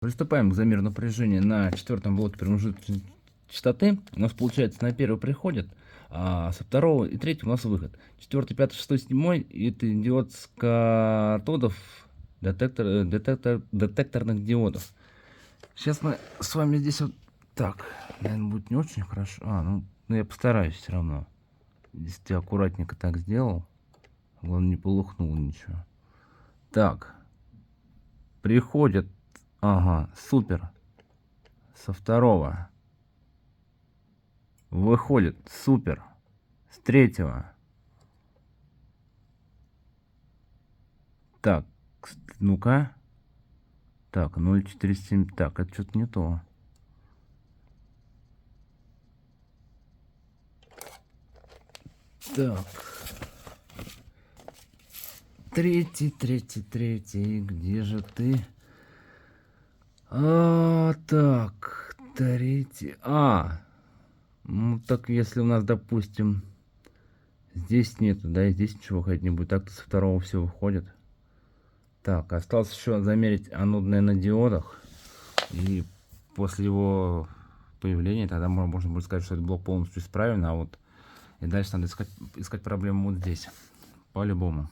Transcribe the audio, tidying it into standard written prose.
Приступаем к замеру напряжения на четвертом блоке промежуточной частоты. У нас получается на первый приходит, а со второго и третьего у нас выход. Четвертый, пятый, шестой, седьмой — это диод с катодов детекторных диодов. Сейчас мы с вами здесь вот так, наверное, будет не очень хорошо. Ну я постараюсь все равно. Здесь я аккуратненько так сделал. Главное, не полухнул ничего. Так, приходит. Ага, супер. Со второго. Выходит, супер. С третьего. Так, ну-ка. Так, 0,47. Так, это что-то не то. Так. Третий. Где же ты? Так. Третий. Ну так если у нас, допустим, здесь нету, да, и здесь ничего выходить не будет. Так-то со второго все выходит. Так, осталось еще замерить анодное на диодах. И после его появления тогда можно будет сказать, что этот блок полностью исправлен. А вот и дальше надо искать проблему вот здесь. По-любому.